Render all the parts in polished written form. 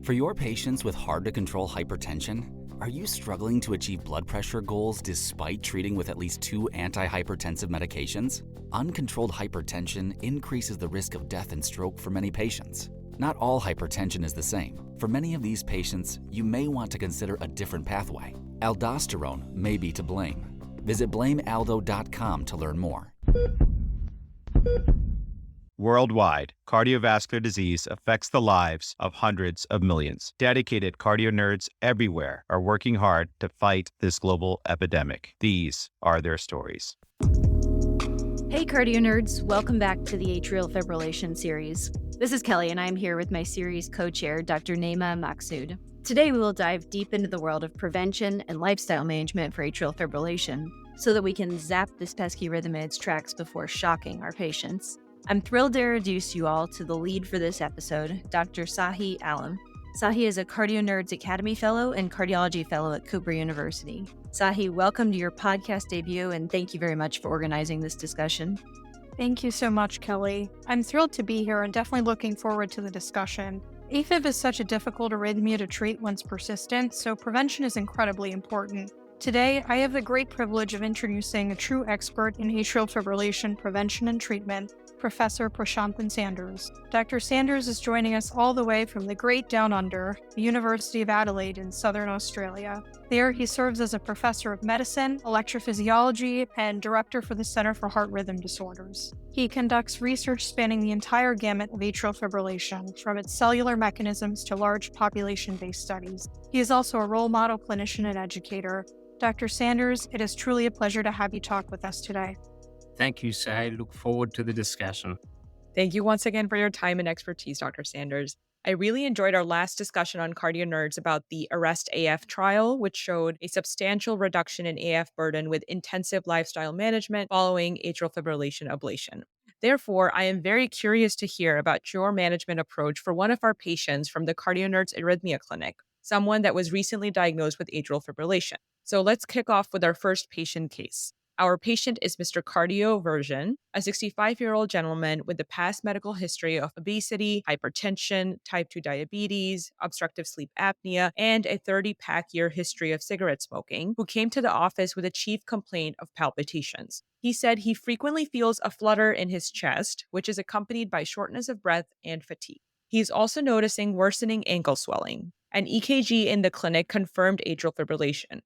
For your patients with hard-to-control hypertension, are you struggling to achieve blood pressure goals despite treating with at least 2 antihypertensive medications? Uncontrolled hypertension increases the risk of death and stroke for many patients. Not all hypertension is the same. For many of these patients, you may want to consider a different pathway. Aldosterone may be to blame. Visit blamealdo.com to learn more. Worldwide, cardiovascular disease affects the lives of hundreds of millions. Dedicated CardioNerds everywhere are working hard to fight this global epidemic. These are their stories. Hey CardioNerds, welcome back to the Atrial Fibrillation series. This is Kelly and I'm here with my series co-chair, Dr. Naima Maqsood. Today we will dive deep into the world of prevention and lifestyle management for atrial fibrillation so that we can zap this pesky rhythm in its tracks before shocking our patients. I'm thrilled to introduce you all to the lead for this episode, Dr. Sahi Allam. Sahi is a CardioNerds Academy Fellow and Cardiology Fellow at Cooper University. Sahi, welcome to your podcast debut, and thank you very much for organizing this discussion. Thank you so much, Kelly. I'm thrilled to be here and definitely looking forward to the discussion. AFib is such a difficult arrhythmia to treat once persistent, so prevention is incredibly important. Today, I have the great privilege of introducing a true expert in atrial fibrillation prevention and treatment, Professor Prash Sanders. Dr. Sanders is joining us all the way from the great Down Under, the University of Adelaide in Southern Australia. There, he serves as a professor of medicine, electrophysiology, and director for the Center for Heart Rhythm Disorders. He conducts research spanning the entire gamut of atrial fibrillation, from its cellular mechanisms to large population-based studies. He is also a role model clinician and educator. Dr. Sanders, it is truly a pleasure to have you talk with us today. Thank you, Sahi. Look forward to the discussion. Thank you once again for your time and expertise, Dr. Sanders. I really enjoyed our last discussion on CardioNerds about the Arrest AF trial, which showed a substantial reduction in AF burden with intensive lifestyle management following atrial fibrillation ablation. Therefore, I am very curious to hear about your management approach for one of our patients from the CardioNerds Arrhythmia Clinic, someone that was recently diagnosed with atrial fibrillation. So let's kick off with our first patient case. Our patient is Mr. Cardio Version, a 65-year-old gentleman with a past medical history of obesity, hypertension, type 2 diabetes, obstructive sleep apnea, and a 30-pack-year history of cigarette smoking, who came to the office with a chief complaint of palpitations. He said he frequently feels a flutter in his chest, which is accompanied by shortness of breath and fatigue. He is also noticing worsening ankle swelling. An EKG in the clinic confirmed atrial fibrillation.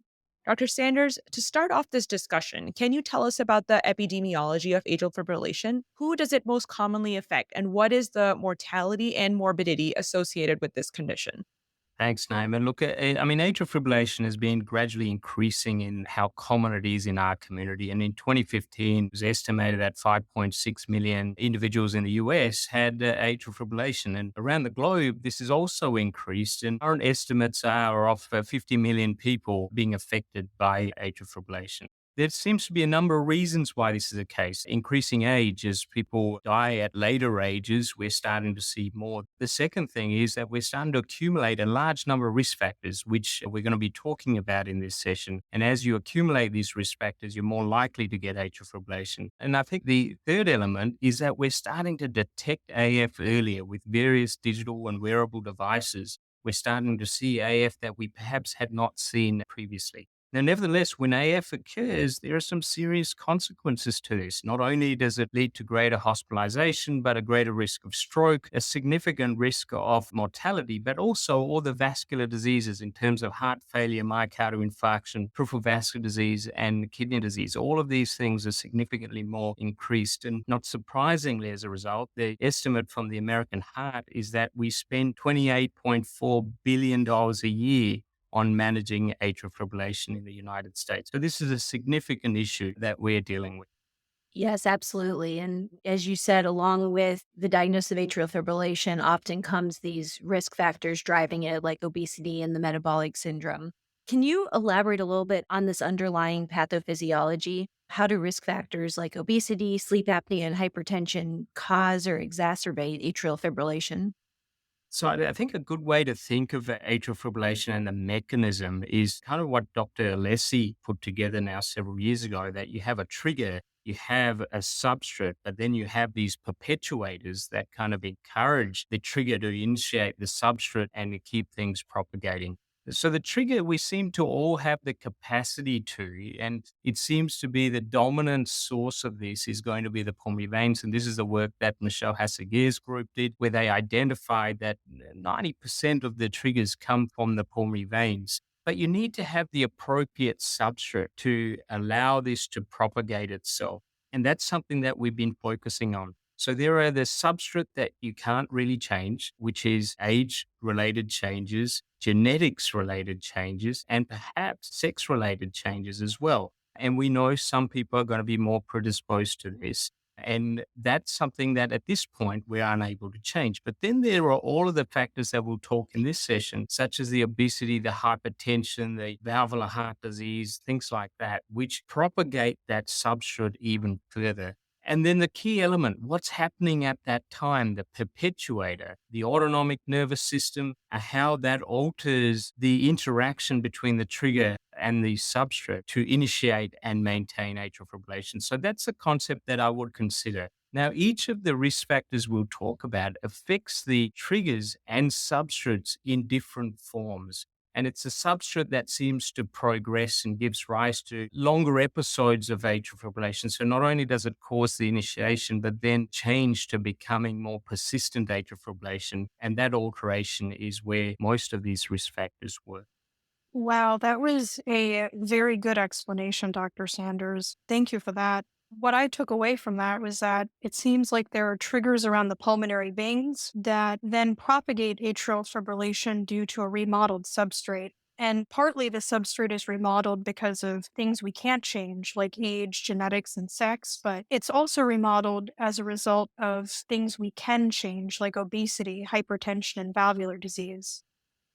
Dr. Sanders, to start off this discussion, can you tell us about the epidemiology of atrial fibrillation? Who does it most commonly affect, and what is the mortality and morbidity associated with this condition? Thanks, Naima. Look, atrial fibrillation has been gradually increasing in how common it is in our community. And in 2015, it was estimated that 5.6 million individuals in the US had atrial fibrillation. And around the globe, this has also increased. And current estimates are of 50 million people being affected by atrial fibrillation. There seems to be a number of reasons why this is the case. Increasing age, as people die at later ages, we're starting to see more. The second thing is that we're starting to accumulate a large number of risk factors, which we're going to be talking about in this session. And as you accumulate these risk factors, you're more likely to get atrial fibrillation. And I think the third element is that we're starting to detect AF earlier with various digital and wearable devices. We're starting to see AF that we perhaps had not seen previously. Now, nevertheless, when AF occurs, there are some serious consequences to this. Not only does it lead to greater hospitalization, but a greater risk of stroke, a significant risk of mortality, but also all the vascular diseases in terms of heart failure, myocardial infarction, peripheral vascular disease, and kidney disease. All of these things are significantly more increased. And not surprisingly, as a result, the estimate from the American Heart is that we spend $28.4 billion a year on managing atrial fibrillation in the United States. So this is a significant issue that we're dealing with. Yes, absolutely. And as you said, along with the diagnosis of atrial fibrillation, often comes these risk factors driving it, like obesity and the metabolic syndrome. Can you elaborate a little bit on this underlying pathophysiology? How do risk factors like obesity, sleep apnea, and hypertension cause or exacerbate atrial fibrillation? So I think a good way to think of atrial fibrillation and the mechanism is kind of what Dr. Alessi put together now several years ago, that you have a trigger you have a substrate, but then you have these perpetuators that kind of encourage the trigger to initiate the substrate and to keep things propagating. So the trigger, we seem to all have the capacity to, and it seems to be the dominant source of this is going to be the pulmonary veins. And this is the work that Michelle Hassagear's group did, where they identified that 90% of the triggers come from the pulmonary veins. But you need to have the appropriate substrate to allow this to propagate itself. And that's something that we've been focusing on. So there are the substrate that you can't really change, which is age-related changes, genetics-related changes, and perhaps sex-related changes as well. And we know some people are going to be more predisposed to this. And that's something that at this point we're unable to change. But then there are all of the factors that we'll talk in this session, such as the obesity, the hypertension, the valvular heart disease, things like that, which propagate that substrate even further. And then the key element, what's happening at that time, the perpetuator, the autonomic nervous system, how that alters the interaction between the trigger and the substrate to initiate and maintain atrial fibrillation. So that's a concept that I would consider. Now, each of the risk factors we'll talk about affects the triggers and substrates in different forms. And it's a substrate that seems to progress and gives rise to longer episodes of atrial fibrillation. So not only does it cause the initiation, but then change to becoming more persistent atrial fibrillation. And that alteration is where most of these risk factors work. Wow, that was a very good explanation, Dr. Sanders. Thank you for that. What I took away from that was that it seems like there are triggers around the pulmonary veins that then propagate atrial fibrillation due to a remodeled substrate. And partly the substrate is remodeled because of things we can't change, like age, genetics, and sex, but it's also remodeled as a result of things we can change, like obesity, hypertension, and valvular disease.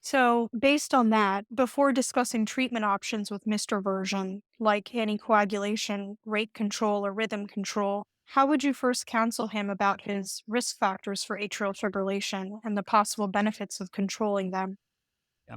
So, based on that, before discussing treatment options with Mr. Version, like anticoagulation, rate control, or rhythm control, how would you first counsel him about his risk factors for atrial fibrillation and the possible benefits of controlling them?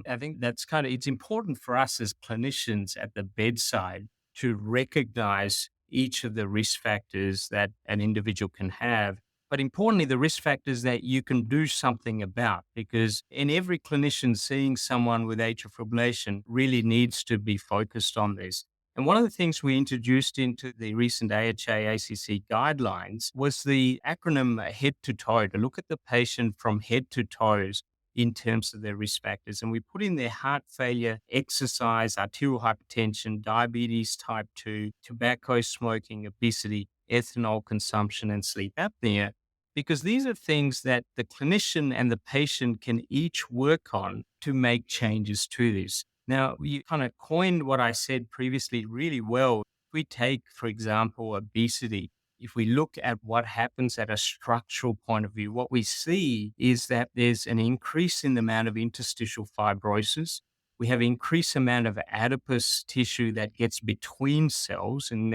I think that's kind of, it's important for us as clinicians at the bedside to recognize each of the risk factors that an individual can have. But importantly, the risk factors that you can do something about, because in every clinician seeing someone with atrial fibrillation really needs to be focused on this. And one of the things we introduced into the recent AHA ACC guidelines was the acronym head to toe, to look at the patient from head to toes in terms of their risk factors. And we put in their heart failure, exercise, arterial hypertension, diabetes type 2, tobacco smoking, obesity, ethanol consumption, and sleep apnea, because these are things that the clinician and the patient can each work on to make changes to this. Now, you kind of coined what I said previously really well. If we take, for example, obesity, if we look at what happens at a structural point of view, what we see is that there's an increase in the amount of interstitial fibrosis. We have increased amount of adipose tissue that gets between cells, and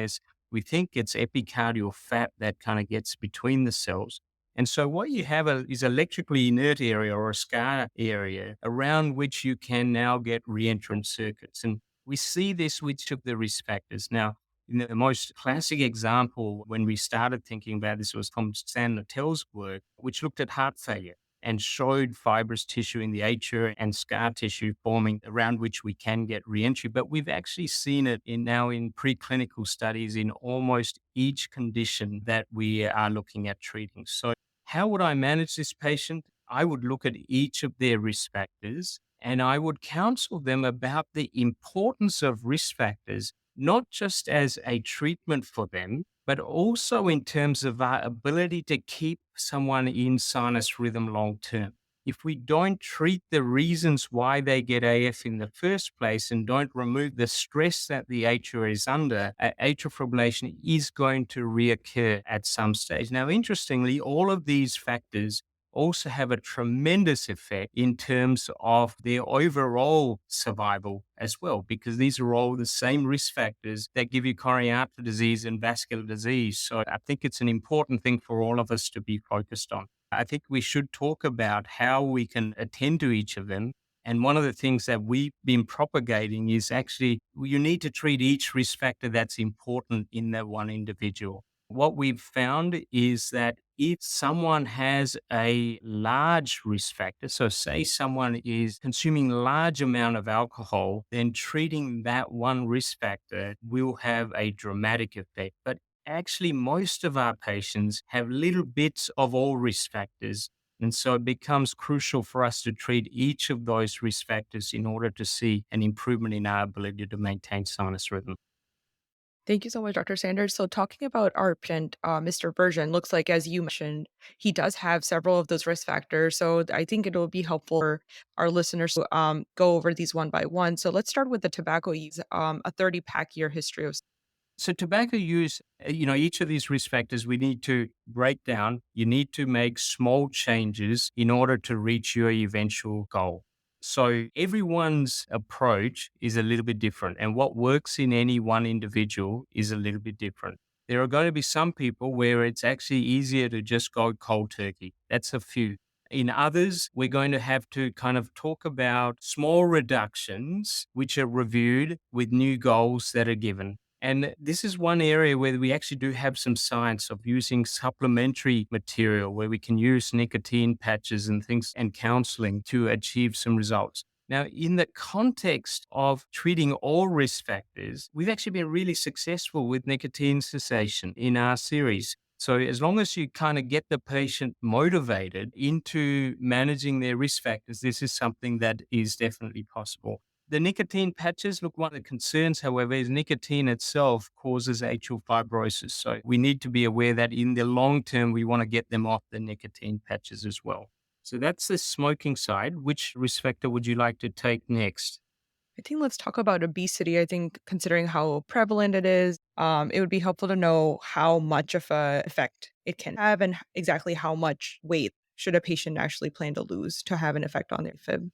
we think it's epicardial fat that kind of gets between the cells. And so what you have is electrically inert area or a scar area around which you can now get reentrant circuits. And we see this with each of the risk factors. Now, the most classic example when we started thinking about this was from Stan Nattel's work, which looked at heart failure and showed fibrous tissue in the atria and scar tissue forming around which we can get reentry. But we've actually seen it now in preclinical studies in almost each condition that we are looking at treating. So how would I manage this patient? I would look at each of their risk factors and I would counsel them about the importance of risk factors, not just as a treatment for them, but also in terms of our ability to keep someone in sinus rhythm long term. If we don't treat the reasons why they get AF in the first place and don't remove the stress that the atria is under, atrial fibrillation is going to reoccur at some stage. Now, interestingly, all of these factors also have a tremendous effect in terms of their overall survival as well, because these are all the same risk factors that give you coronary artery disease and vascular disease. So I think it's an important thing for all of us to be focused on. I think we should talk about how we can attend to each of them And one of the things that we've been propagating is actually you need to treat each risk factor that's important in that one individual. What we've found is that if someone has a large risk factor, so say someone is consuming large amount of alcohol, then treating that one risk factor will have a dramatic effect. But actually, most of our patients have little bits of all risk factors. And so it becomes crucial for us to treat each of those risk factors in order to see an improvement in our ability to maintain sinus rhythm. Thank you so much, Dr. Sanders. So, talking about our patient, Mr. Version, looks like, as you mentioned, he does have several of those risk factors. So, I think it will be helpful for our listeners to go over these one by one. So, let's start with the tobacco use, a 30-pack year history of. So tobacco use, each of these risk factors we need to break down. You need to make small changes in order to reach your eventual goal. So everyone's approach is a little bit different, and what works in any one individual is a little bit different. There are going to be some people where it's actually easier to just go cold turkey. That's a few. In others, we're going to have to kind of talk about small reductions, which are reviewed with new goals that are given. And this is one area where we actually do have some science of using supplementary material where we can use nicotine patches and things and counseling to achieve some results. Now, in the context of treating all risk factors, we've actually been really successful with nicotine cessation in our series. So as long as you kind of get the patient motivated into managing their risk factors, this is something that is definitely possible. The nicotine patches, look, one of the concerns, however, is nicotine itself causes atrial fibrosis. So we need to be aware that in the long term, we want to get them off the nicotine patches as well. So that's the smoking side. Which risk factor would you like to take next? I think let's talk about obesity. I think considering how prevalent it is, it would be helpful to know how much of a effect it can have and exactly how much weight should a patient actually plan to lose to have an effect on their fib.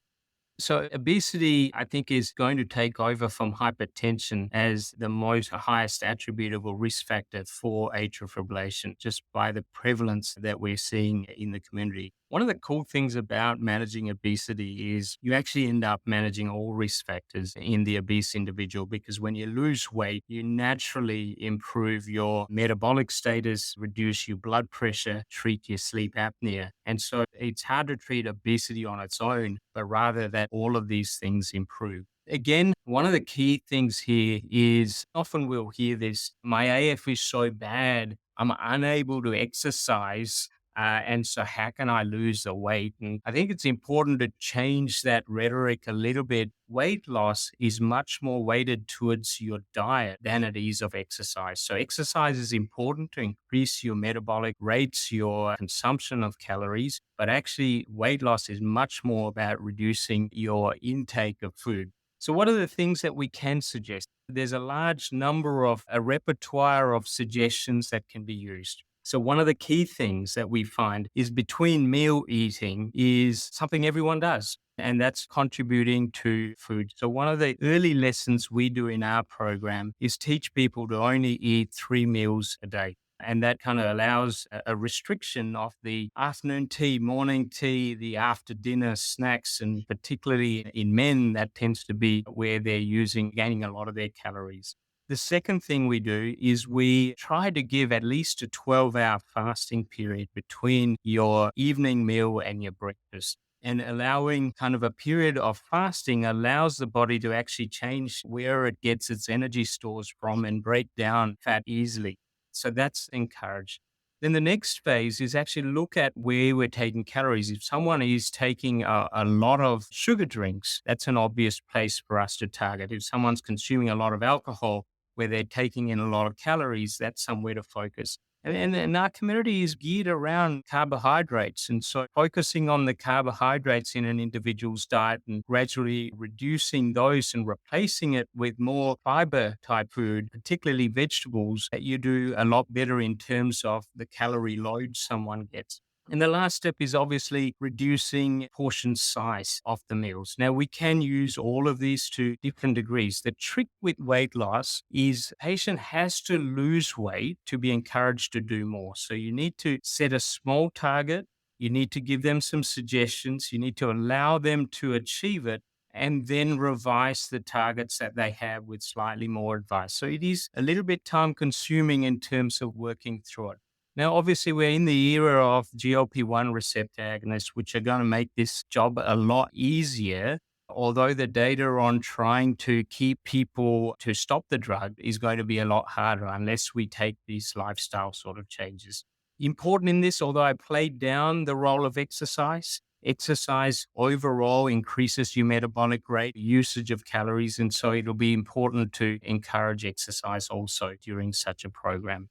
So obesity, I think, is going to take over from hypertension as the most highest attributable risk factor for atrial fibrillation, just by the prevalence that we're seeing in the community. One of the cool things about managing obesity is you actually end up managing all risk factors in the obese individual, because when you lose weight, you naturally improve your metabolic status, reduce your blood pressure, treat your sleep apnea. And so it's hard to treat obesity on its own, but rather that all of these things improve. Again, one of the key things here is often we'll hear this: my AF is so bad, I'm unable to exercise. And so, how can I lose the weight? And I think it's important to change that rhetoric a little bit. Weight loss is much more weighted towards your diet than it is of exercise. So, exercise is important to increase your metabolic rates, your consumption of calories, but actually, weight loss is much more about reducing your intake of food. So, what are the things that we can suggest? There's a large number of a repertoire of suggestions that can be used. So one of the key things that we find is between meal eating is something everyone does, and that's contributing to food. So one of the early lessons we do in our program is teach people to only eat 3 meals a day. And that kind of allows a restriction of the afternoon tea, morning tea, the after dinner snacks, and particularly in men, that tends to be where they're gaining a lot of their calories. The second thing we do is we try to give at least a 12-hour fasting period between your evening meal and your breakfast. And allowing kind of a period of fasting allows the body to actually change where it gets its energy stores from and break down fat easily. So that's encouraged. Then the next phase is actually look at where we're taking calories. If someone is taking a lot of sugar drinks, that's an obvious place for us to target. If someone's consuming a lot of alcohol, where they're taking in a lot of calories, that's somewhere to focus. And our community is geared around carbohydrates. And so focusing on the carbohydrates in an individual's diet and gradually reducing those and replacing it with more fiber type food, particularly vegetables, that you do a lot better in terms of the calorie load someone gets. And the last step is obviously reducing portion size of the meals. Now, we can use all of these to different degrees. The trick with weight loss is patient has to lose weight to be encouraged to do more. So you need to set a small target. You need to give them some suggestions. You need to allow them to achieve it and then revise the targets that they have with slightly more advice. So it is a little bit time consuming in terms of working through it. Now, obviously, we're in the era of GLP-1 receptor agonists, which are going to make this job a lot easier. Although the data on trying to keep people to stop the drug is going to be a lot harder unless we take these lifestyle sort of changes. Important in this, although I played down the role of exercise, exercise overall increases your metabolic rate, usage of calories. And so it'll be important to encourage exercise also during such a program.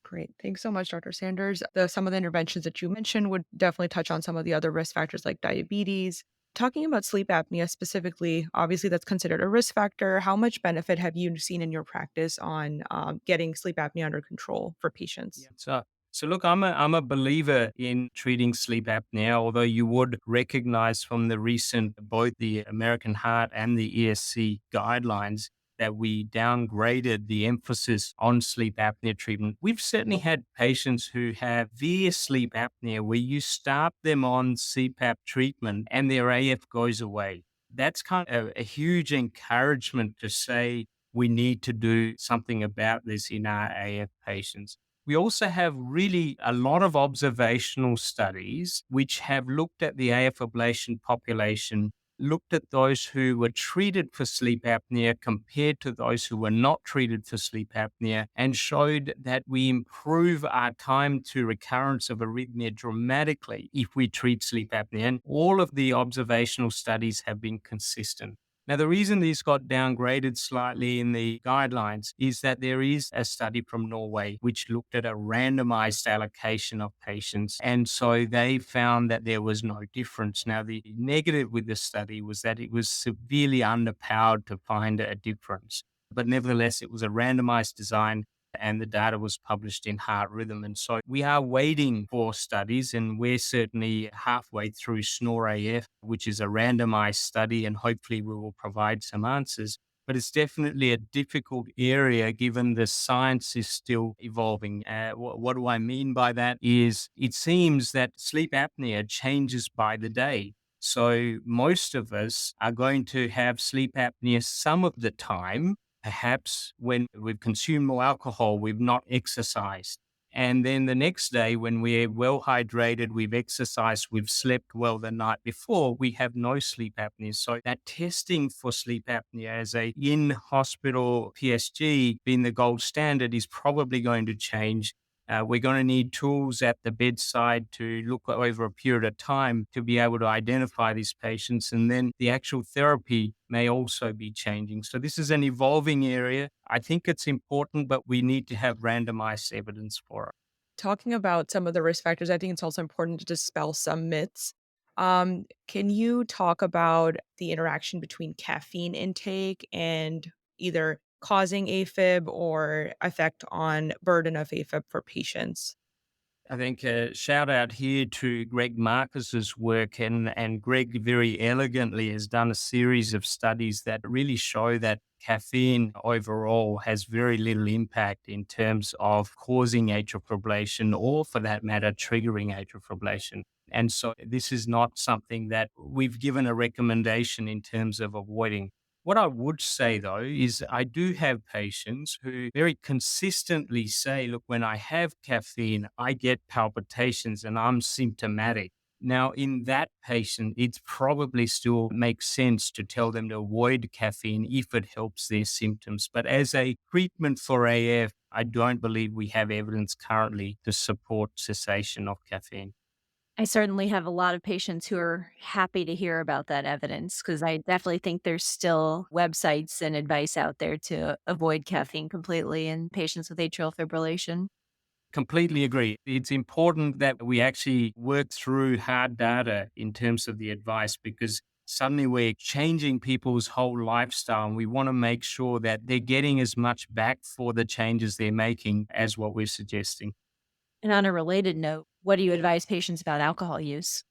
Great. Thanks so much, Dr. Sanders. Some of the interventions that you mentioned would definitely touch on some of the other risk factors like diabetes. Talking about sleep apnea specifically, obviously that's considered a risk factor. How much benefit have you seen in your practice on getting sleep apnea under control for patients? Yeah. So look, I'm a believer in treating sleep apnea, although you would recognize from the recent, both the American Heart and the ESC guidelines, that we downgraded the emphasis on sleep apnea treatment. We've certainly had patients who have severe sleep apnea where you start them on CPAP treatment and their AF goes away. That's kind of a huge encouragement to say we need to do something about this in our AF patients. We also have really a lot of observational studies which have looked at the AF ablation population, looked at those who were treated for sleep apnea compared to those who were not treated for sleep apnea, and showed that we improve our time to recurrence of arrhythmia dramatically if we treat sleep apnea. And all of the observational studies have been consistent. Now, the reason these got downgraded slightly in the guidelines is that there is a study from Norway which looked at a randomized allocation of patients. And so they found that there was no difference. Now, the negative with the study was that it was severely underpowered to find a difference. But nevertheless, it was a randomized design and the data was published in Heart Rhythm. And so we are waiting for studies, and we're certainly halfway through SNORE AF, which is a randomized study, and hopefully we will provide some answers. But it's definitely a difficult area given the science is still evolving. What do I mean by that is it seems that sleep apnea changes by the day. So most of us are going to have sleep apnea some of the time. Perhaps when we've consumed more alcohol, we've not exercised. And then the next day, when we're well hydrated, we've exercised, we've slept well the night before, we have no sleep apnea. So that testing for sleep apnea as a in-hospital PSG being the gold standard is probably going to change. We're going to need tools at the bedside to look over a period of time to be able to identify these patients. And then the actual therapy may also be changing. So this is an evolving area. I think it's important, but we need to have randomized evidence for it. Talking about some of the risk factors, I think it's also important to dispel some myths. Can you talk about the interaction between caffeine intake and either causing AFib or effect on burden of AFib for patients? I think a shout out here to Greg Marques's work, and Greg very elegantly has done a series of studies that really show that caffeine overall has very little impact in terms of causing atrial fibrillation or, for that matter, triggering atrial fibrillation. And so this is not something that we've given a recommendation in terms of avoiding. What I would say though is I do have patients who very consistently say, look, when I have caffeine, I get palpitations and I'm symptomatic. Now, in that patient, it probably still makes sense to tell them to avoid caffeine if it helps their symptoms. But as a treatment for AF, I don't believe we have evidence currently to support cessation of caffeine. I certainly have a lot of patients who are happy to hear about that evidence because I definitely think there's still websites and advice out there to avoid caffeine completely in patients with atrial fibrillation. Completely agree. It's important that we actually work through hard data in terms of the advice, because suddenly we're changing people's whole lifestyle and we want to make sure that they're getting as much back for the changes they're making as what we're suggesting. And on a related note, what do you advise patients about alcohol use?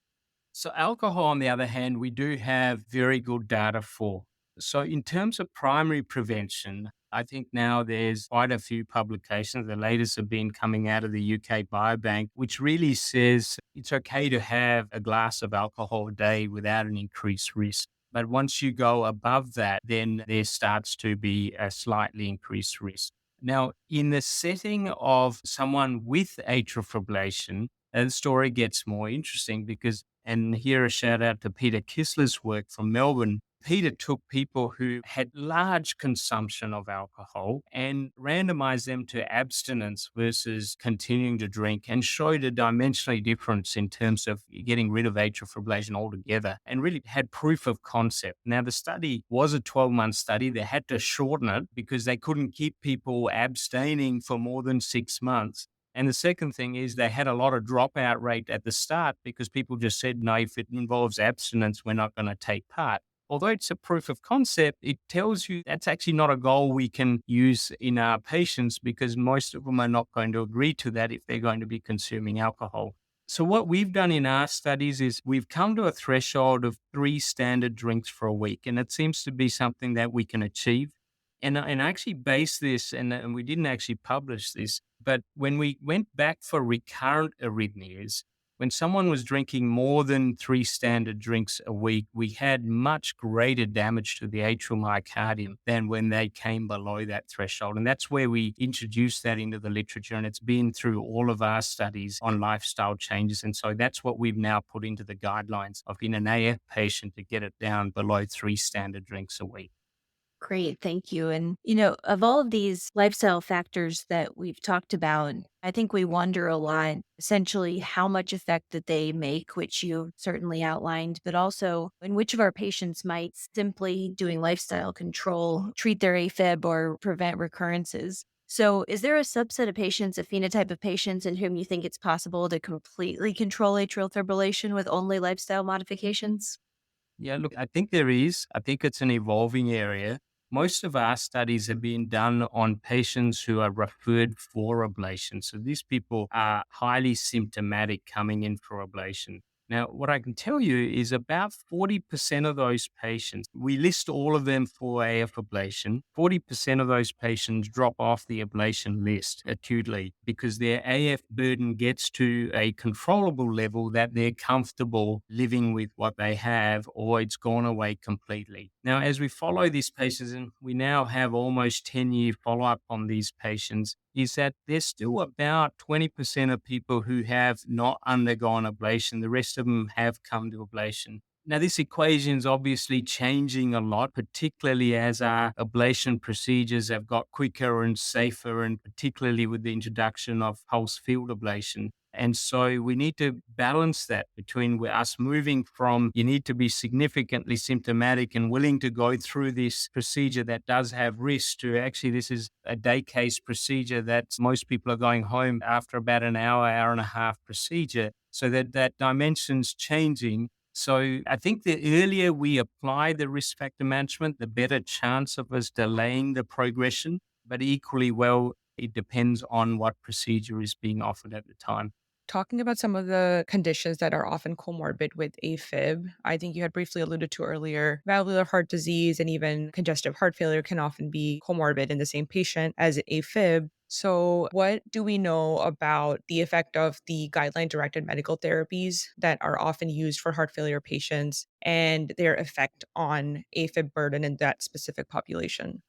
So alcohol, on the other hand, we do have very good data for. So in terms of primary prevention, I think now there's quite a few publications. The latest have been coming out of the UK Biobank, which really says it's okay to have a glass of alcohol a day without an increased risk. But once you go above that, then there starts to be a slightly increased risk. Now, in the setting of someone with atrial fibrillation, the story gets more interesting because, and here a shout out to Peter Kissler's work from Melbourne. Peter took people who had large consumption of alcohol and randomized them to abstinence versus continuing to drink and showed a dimensionally difference in terms of getting rid of atrial fibrillation altogether and really had proof of concept. Now, the study was a 12-month study. They had to shorten it because they couldn't keep people abstaining for more than 6 months. And the second thing is they had a lot of dropout rate at the start because people just said, no, if it involves abstinence, we're not going to take part. Although it's a proof of concept, it tells you that's actually not a goal we can use in our patients because most of them are not going to agree to that if they're going to be consuming alcohol. So what we've done in our studies is we've come to a threshold of 3 standard drinks for a week, and it seems to be something that we can achieve. And I actually based this, and we didn't actually publish this, but when we went back for recurrent arrhythmias, when someone was drinking more than 3 standard drinks a week, we had much greater damage to the atrial myocardium than when they came below that threshold. And that's where we introduced that into the literature. And it's been through all of our studies on lifestyle changes. And so that's what we've now put into the guidelines of in an AF patient to get it down below 3 standard drinks a week. Great, thank you. And, of all of these lifestyle factors that we've talked about, I think we wonder a lot, essentially, how much effect that they make, which you certainly outlined, but also in which of our patients might simply doing lifestyle control treat their AFib or prevent recurrences. So, is there a subset of patients, a phenotype of patients in whom you think it's possible to completely control atrial fibrillation with only lifestyle modifications? Yeah, look, I think there is. I think it's an evolving area. Most of our studies have been done on patients who are referred for ablation. So these people are highly symptomatic coming in for ablation. Now, what I can tell you is about 40% of those patients, we list all of them for AF ablation. 40% of those patients drop off the ablation list acutely because their AF burden gets to a controllable level that they're comfortable living with what they have, or it's gone away completely. Now, as we follow these patients, and we now have almost 10-year follow-up on these patients, is that there's still about 20% of people who have not undergone ablation. The rest of them have come to ablation. Now, this equation is obviously changing a lot, particularly as our ablation procedures have got quicker and safer, and particularly with the introduction of pulse field ablation. And so we need to balance that between us moving from you need to be significantly symptomatic and willing to go through this procedure that does have risk to actually this is a day case procedure that most people are going home after about an hour, hour and a half procedure. So that dimension's changing. So I think the earlier we apply the risk factor management, the better chance of us delaying the progression. But equally well, it depends on what procedure is being offered at the time. Talking about some of the conditions that are often comorbid with AFib, I think you had briefly alluded to earlier, valvular heart disease and even congestive heart failure can often be comorbid in the same patient as AFib. So, what do we know about the effect of the guideline directed medical therapies that are often used for heart failure patients and their effect on AFib burden in that specific population?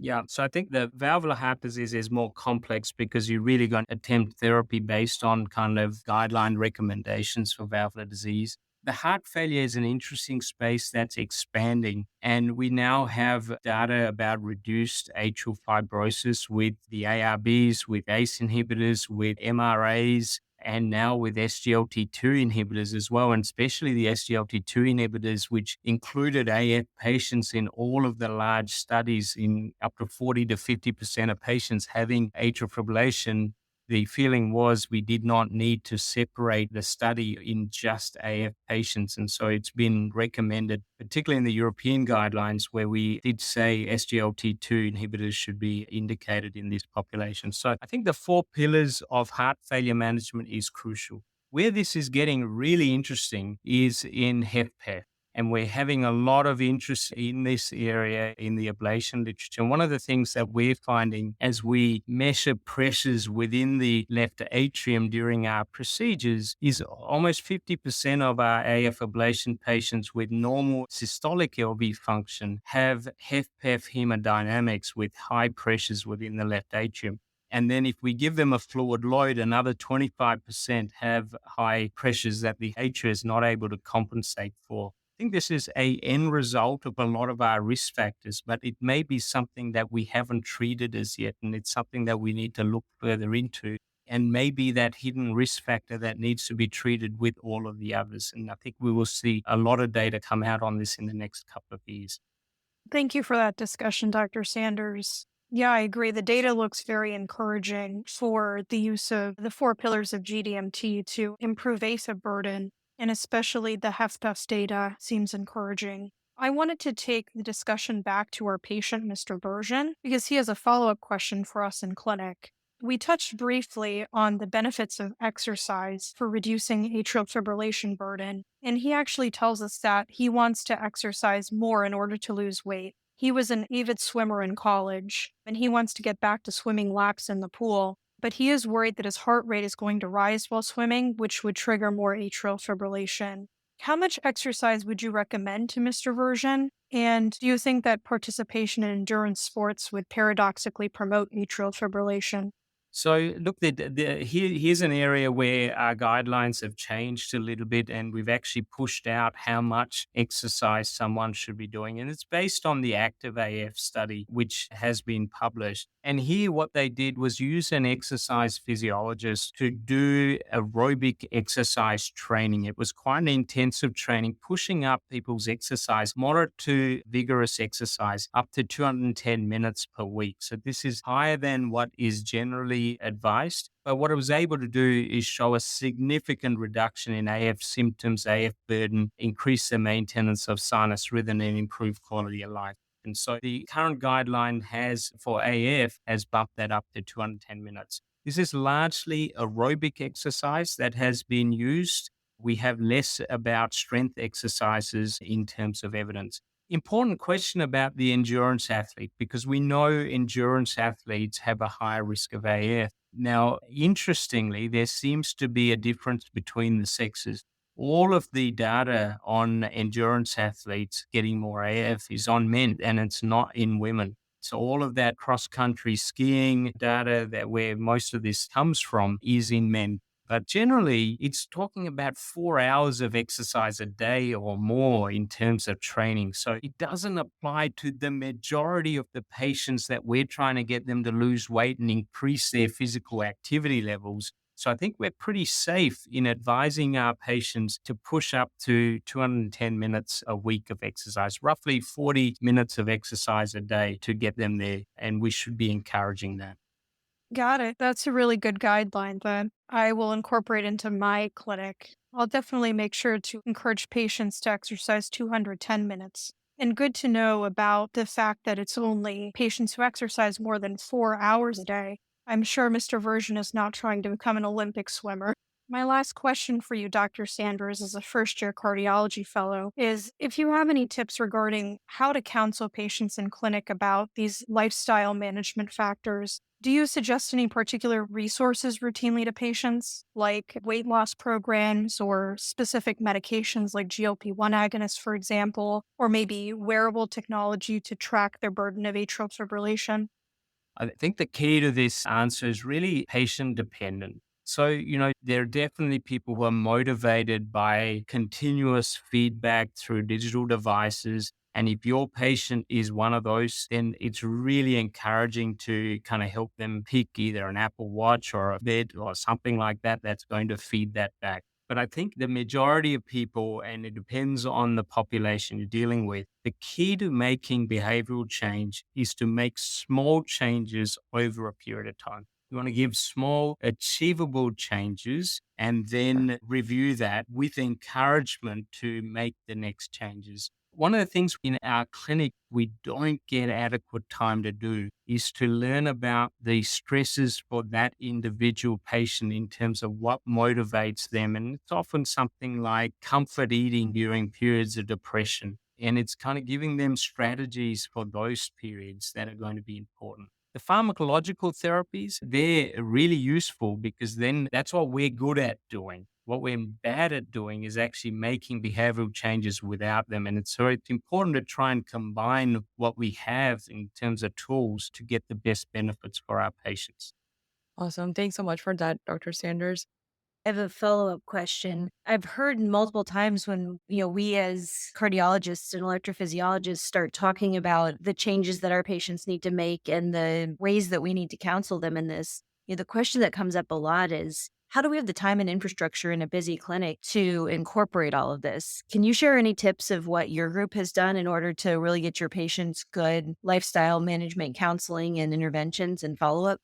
Yeah, so I think the valvular heart disease is more complex because you're really going to attempt therapy based on kind of guideline recommendations for valvular disease. The heart failure is an interesting space that's expanding, and we now have data about reduced atrial fibrosis with the ARBs, with ACE inhibitors, with MRAs, and now with SGLT2 inhibitors as well, and especially the SGLT2 inhibitors, which included AF patients in all of the large studies in up to 40 to 50% of patients having atrial fibrillation. The feeling was we did not need to separate the study in just AF patients. And so it's been recommended, particularly in the European guidelines, where we did say SGLT2 inhibitors should be indicated in this population. So I think the 4 pillars of heart failure management is crucial. Where this is getting really interesting is in HFpEF. And we're having a lot of interest in this area in the ablation literature. And one of the things that we're finding as we measure pressures within the left atrium during our procedures is almost 50% of our AF ablation patients with normal systolic LV function have HFpEF hemodynamics with high pressures within the left atrium. And then if we give them a fluid load, another 25% have high pressures that the atria is not able to compensate for. I think this is a end result of a lot of our risk factors, but it may be something that we haven't treated as yet. And it's something that we need to look further into. And maybe that hidden risk factor that needs to be treated with all of the others. And I think we will see a lot of data come out on this in the next couple of years. Thank you for that discussion, Dr. Sanders. Yeah, I agree. The data looks very encouraging for the use of the four pillars of GDMT to improve AFib burden, and especially the HFpEF data seems encouraging. I wanted to take the discussion back to our patient, Mr. Bergen, because he has a follow-up question for us in clinic. We touched briefly on the benefits of exercise for reducing atrial fibrillation burden, and he actually tells us that he wants to exercise more in order to lose weight. He was an avid swimmer in college, and he wants to get back to swimming laps in the pool, but he is worried that his heart rate is going to rise while swimming, which would trigger more atrial fibrillation. How much exercise would you recommend to Mr. Version? And do you think that participation in endurance sports would paradoxically promote atrial fibrillation? So, look, here's an area where our guidelines have changed a little bit, and we've actually pushed out how much exercise someone should be doing. And it's based on the Active AF study, which has been published. And here, what they did was use an exercise physiologist to do aerobic exercise training. It was quite an intensive training, pushing up people's exercise, moderate to vigorous exercise, up to 210 minutes per week. So, this is higher than what is generally advised. But what it was able to do is show a significant reduction in AF symptoms, AF burden, increase the maintenance of sinus rhythm, and improve quality of life. And so the current guideline has for AF has bumped that up to 210 minutes. This is largely aerobic exercise that has been used. We have less about strength exercises in terms of evidence. Important question about the endurance athlete, because we know endurance athletes have a higher risk of AF. Now, interestingly, there seems to be a difference between the sexes. All of the data on endurance athletes getting more AF is on men, and it's not in women. So all of that cross-country skiing data that where most of this comes from is in men. But generally, it's talking about 4 hours of exercise a day or more in terms of training. So it doesn't apply to the majority of the patients that we're trying to get them to lose weight and increase their physical activity levels. So I think we're pretty safe in advising our patients to push up to 210 minutes a week of exercise, roughly 40 minutes of exercise a day to get them there. And we should be encouraging that. Got it. That's a really good guideline that I will incorporate into my clinic. I'll definitely make sure to encourage patients to exercise 210 minutes. And good to know about the fact that it's only patients who exercise more than 4 hours a day. I'm sure Mr. Version is not trying to become an Olympic swimmer. My last question for you, Dr. Sanders, as a first year cardiology fellow, is if you have any tips regarding how to counsel patients in clinic about these lifestyle management factors. Do you suggest any particular resources routinely to patients, like weight loss programs or specific medications like GLP-1 agonists, for example, or maybe wearable technology to track their burden of atrial fibrillation? I think the key to this answer is really patient dependent. So, there are definitely people who are motivated by continuous feedback through digital devices. And if your patient is one of those, then it's really encouraging to kind of help them pick either an Apple Watch or a bed or something like that that's going to feed that back. But I think the majority of people, and it depends on the population you're dealing with, the key to making behavioral change is to make small changes over a period of time. You want to give small, achievable changes and then review that with encouragement to make the next changes. One of the things in our clinic we don't get adequate time to do is to learn about the stresses for that individual patient in terms of what motivates them. And it's often something like comfort eating during periods of depression. And it's kind of giving them strategies for those periods that are going to be important. The pharmacological therapies, they're really useful because then that's what we're good at doing. What we're bad at doing is actually making behavioral changes without them. And it's important to try and combine what we have in terms of tools to get the best benefits for our patients. Awesome. Thanks so much for that, Dr. Sanders. I have a follow-up question. I've heard multiple times when, we as cardiologists and electrophysiologists start talking about the changes that our patients need to make and the ways that we need to counsel them in this. The question that comes up a lot is, how do we have the time and infrastructure in a busy clinic to incorporate all of this? Can you share any tips of what your group has done in order to really get your patients good lifestyle management counseling and interventions and follow-up?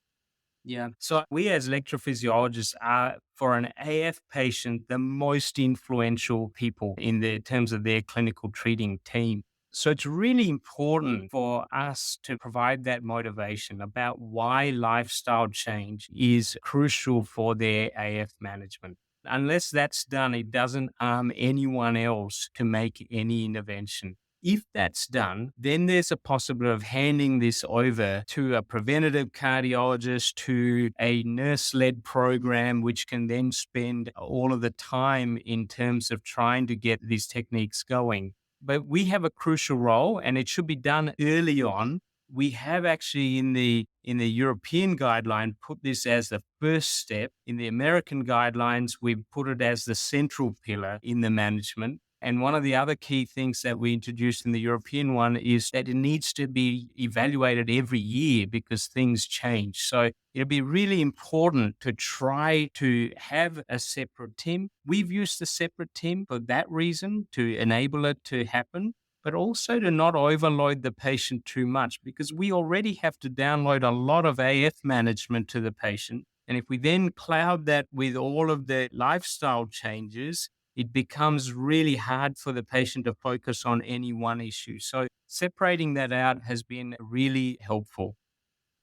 Yeah. So we as electrophysiologists are, for an AF patient, the most influential people in the terms of their clinical treating team. So it's really important for us to provide that motivation about why lifestyle change is crucial for their AF management. Unless that's done, it doesn't arm anyone else to make any intervention. If that's done, then there's a possibility of handing this over to a preventative cardiologist, to a nurse-led program, which can then spend all of the time in terms of trying to get these techniques going. But we have a crucial role, and it should be done early on. We have actually in the European guideline put this as the first step. In the American guidelines, we've put it as the central pillar in the management. And one of the other key things that we introduced in the European one is that it needs to be evaluated every year because things change. So it'll be really important to try to have a separate team. We've used the separate team for that reason, to enable it to happen, but also to not overload the patient too much, because we already have to download a lot of AF management to the patient. And if we then cloud that with all of the lifestyle changes, it becomes really hard for the patient to focus on any one issue. So separating that out has been really helpful.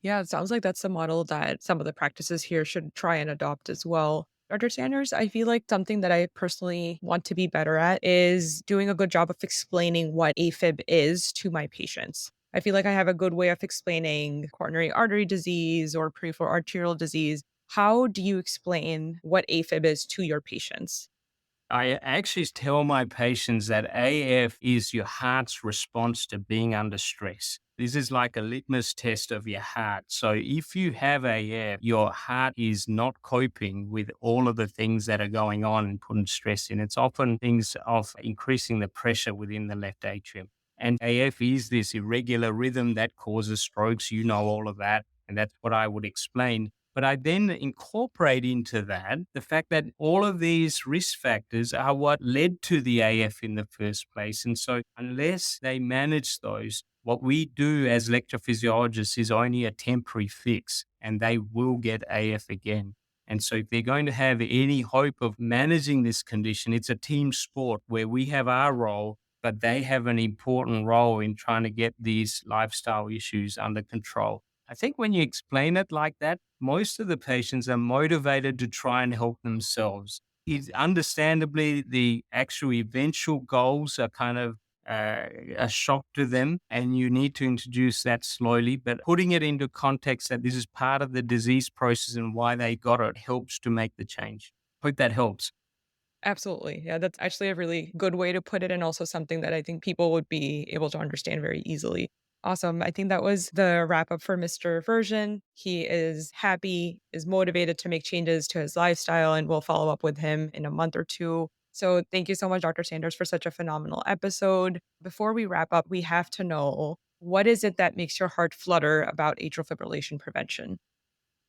Yeah, it sounds like that's the model that some of the practices here should try and adopt as well. Dr. Sanders, I feel like something that I personally want to be better at is doing a good job of explaining what AFib is to my patients. I feel like I have a good way of explaining coronary artery disease or peripheral arterial disease. How do you explain what AFib is to your patients? I actually tell my patients that AF is your heart's response to being under stress. This is like a litmus test of your heart. So if you have AF, your heart is not coping with all of the things that are going on and putting stress in. It's often things of increasing the pressure within the left atrium. And AF is this irregular rhythm that causes strokes. You know all of that. And that's what I would explain. But I then incorporate into that the fact that all of these risk factors are what led to the AF in the first place. And so, unless they manage those, what we do as electrophysiologists is only a temporary fix, and they will get AF again. And so, if they're going to have any hope of managing this condition, it's a team sport where we have our role, but they have an important role in trying to get these lifestyle issues under control. I think when you explain it like that, most of the patients are motivated to try and help themselves. It's understandably, the actual eventual goals are kind of a shock to them, and you need to introduce that slowly. But putting it into context that this is part of the disease process and why they got it helps to make the change. Hope that helps. Absolutely. Yeah, that's actually a really good way to put it, and also something that I think people would be able to understand very easily. Awesome. I think that was the wrap up for Mr. Version. He is happy, is motivated to make changes to his lifestyle, and we'll follow up with him in a month or two. So thank you so much, Dr. Sanders, for such a phenomenal episode. Before we wrap up, we have to know, what is it that makes your heart flutter about atrial fibrillation prevention?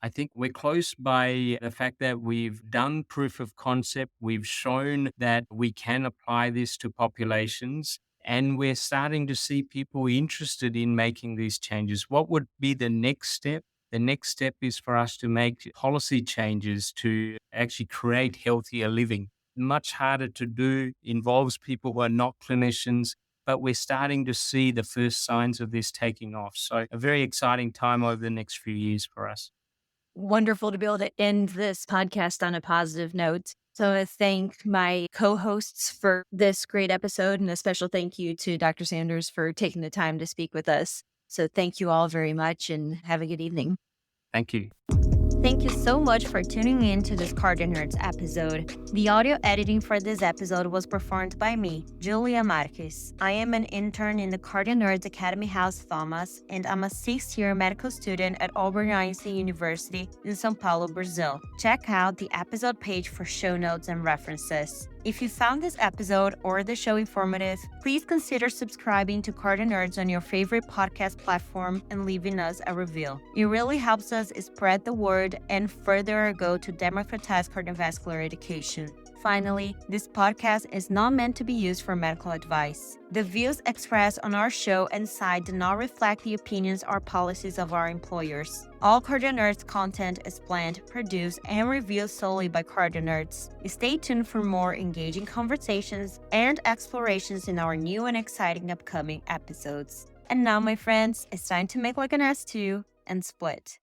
I think we're close by the fact that we've done proof of concept. We've shown that we can apply this to populations, and we're starting to see people interested in making these changes. What would be the next step? The next step is for us to make policy changes to actually create healthier living. Much harder to do, involves people who are not clinicians. but we're starting to see the first signs of this taking off. So a very exciting time over the next few years for us. Wonderful to be able to end this podcast on a positive note. So I thank my co-hosts for this great episode, and a special thank you to Dr. Sanders for taking the time to speak with us. So thank you all very much, and have a good evening. Thank you. Thank you so much for tuning in to this CardioNerds episode. The audio editing for this episode was performed by me, Julia Marques. I am an intern in the CardioNerds Academy House Thomas, and I'm a 6th-year medical student at Albert Einstein University in São Paulo, Brazil. Check out the episode page for show notes and references. If you found this episode or the show informative, please consider subscribing to CardioNerds on your favorite podcast platform and leaving us a review. It really helps us spread the word and further our goal to democratize cardiovascular education. Finally, this podcast is not meant to be used for medical advice. The views expressed on our show and site do not reflect the opinions or policies of our employers. All CardioNerds content is planned, produced, and reviewed solely by CardioNerds. Stay tuned for more engaging conversations and explorations in our new and exciting upcoming episodes. And now, my friends, it's time to make like an S2 and split.